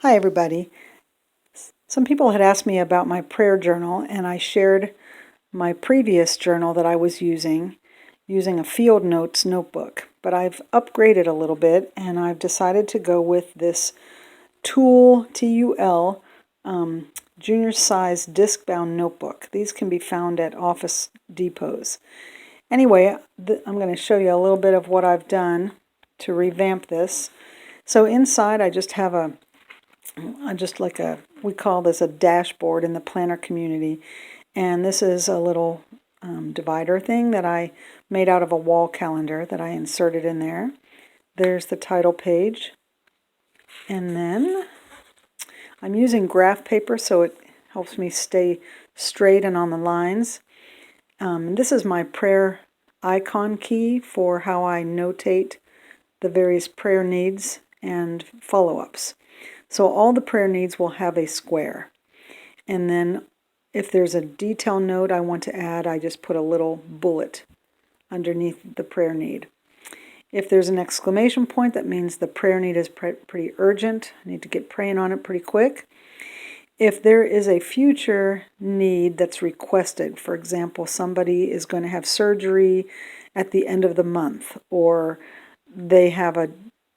Hi everybody. Some people had asked me about my prayer journal, and I shared my previous journal that I was using a Field Notes notebook. But I've upgraded a little bit, and I've decided to go with this Tool, T-U-L, junior size disc-bound notebook. These can be found at Office Depots. Anyway, I'm going to show you a little bit of what I've done to revamp this. So inside I just have we call this a dashboard in the planner community, and this is a little divider thing that I made out of a wall calendar that I inserted in there. There's the title page, and then I'm using graph paper so it helps me stay straight and on the lines. This is my prayer icon key for how I notate the various prayer needs and follow-ups. So all the prayer needs will have a square. And then if there's a detail note I want to add, I just put a little bullet underneath the prayer need. If there's an exclamation point, that means the prayer need is pretty urgent. I need to get praying on it pretty quick. If there is a future need that's requested, for example, somebody is going to have surgery at the end of the month, or they have a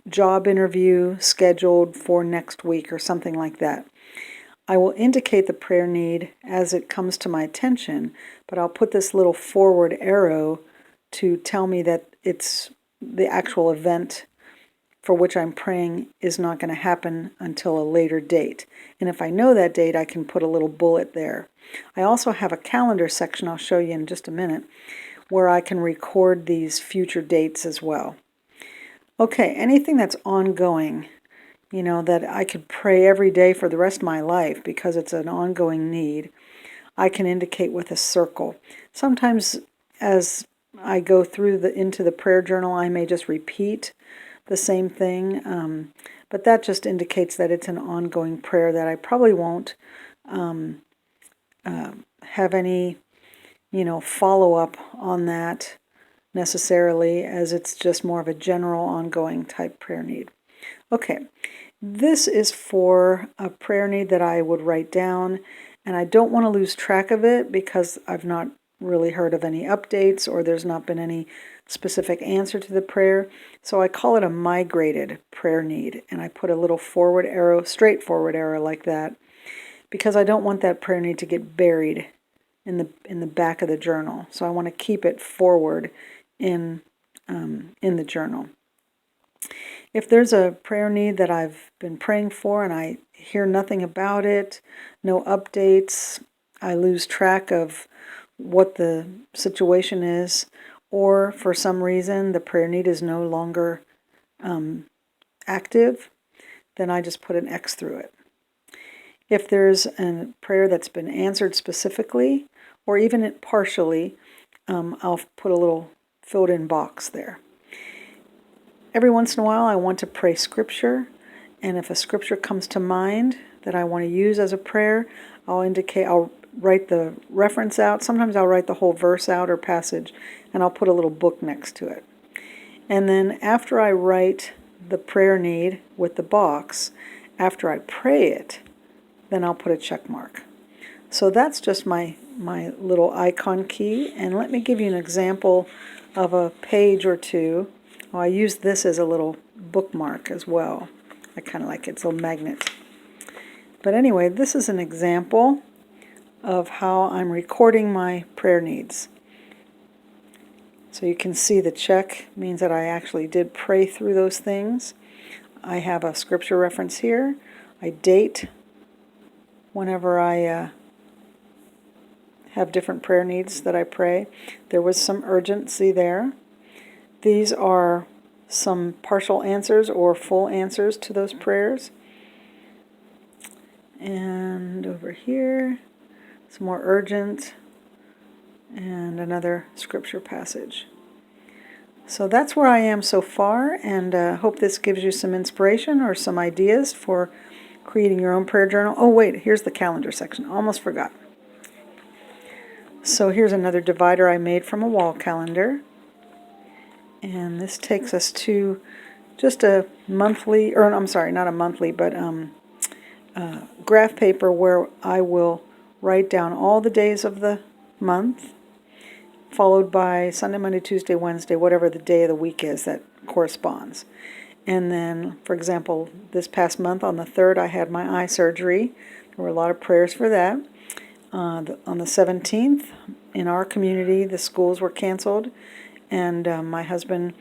job interview scheduled for next week or something like that, I will indicate the prayer need as it comes to my attention, but I'll put this little forward arrow to tell me that it's the actual event for which I'm praying is not going to happen until a later date. And if I know that date, I can put a little bullet there. I also have a calendar section I'll show you in just a minute where I can record these future dates as well. Okay, anything that's ongoing, that I could pray every day for the rest of my life because it's an ongoing need, I can indicate with a circle. Sometimes as I go through into the prayer journal, I may just repeat the same thing, but that just indicates that it's an ongoing prayer that I probably won't have any, follow-up on that necessarily, as it's just more of a general ongoing type prayer need. Okay, this is for a prayer need that I would write down, and I don't want to lose track of it because I've not really heard of any updates or there's not been any specific answer to the prayer. So I call it a migrated prayer need, and I put a little forward arrow, straight forward arrow like that, because I don't want that prayer need to get buried in the back of the journal. So I want to keep it forward in the journal. If there's a prayer need that I've been praying for and I hear nothing about it, no updates, I lose track of what the situation is, or for some reason the prayer need is no longer active, then I just put an X through it. If there's a prayer that's been answered specifically, or even partially, I'll put a little filled in box there. Every once in a while I want to pray scripture, and if a scripture comes to mind that I want to use as a prayer, I'll write the reference out. Sometimes I'll write the whole verse out or passage, and I'll put a little book next to it. And then after I write the prayer need with the box, after I pray it, then I'll put a check mark. So that's just my little icon key, and let me give you an example of a page or two. Oh, I use this as a little bookmark as well. I kind of like it. It's a little magnet. But anyway, this is an example of how I'm recording my prayer needs. So you can see the check means that I actually did pray through those things. I have a scripture reference here. I date whenever I have different prayer needs that I pray. There was some urgency there. These are some partial answers or full answers to those prayers. And over here, some more urgent, and another scripture passage. So that's where I am so far, and hope this gives you some inspiration or some ideas for creating your own prayer journal. Oh wait, here's the calendar section. Almost forgot. So here's another divider I made from a wall calendar. And this takes us to just a monthly, or I'm sorry, not a monthly, but graph paper where I will write down all the days of the month, followed by Sunday, Monday, Tuesday, Wednesday, whatever the day of the week is that corresponds. And then, for example, this past month on the 3rd, I had my eye surgery. There were a lot of prayers for that. On the 17th, in our community, the schools were canceled, and my husband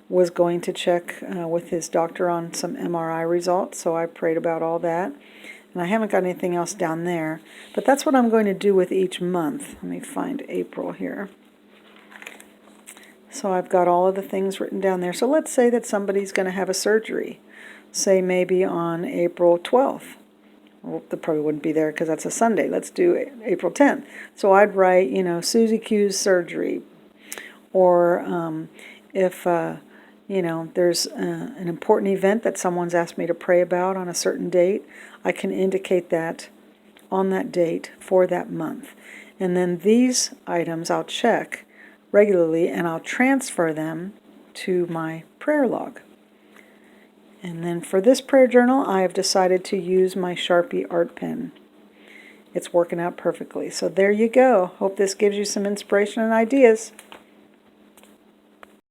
was going to check with his doctor on some MRI results, so I prayed about all that. And I haven't got anything else down there, but that's what I'm going to do with each month. Let me find April here. So I've got all of the things written down there. So let's say that somebody's going to have a surgery, say maybe on April 12th. Well, that probably wouldn't be there because that's a Sunday. Let's do April 10th. So I'd write, Susie Q's surgery. Or if, there's an important event that someone's asked me to pray about on a certain date, I can indicate that on that date for that month. And then these items I'll check regularly, and I'll transfer them to my prayer log. And then for this prayer journal, I have decided to use my Sharpie art pen. It's working out perfectly. So there you go. Hope this gives you some inspiration and ideas.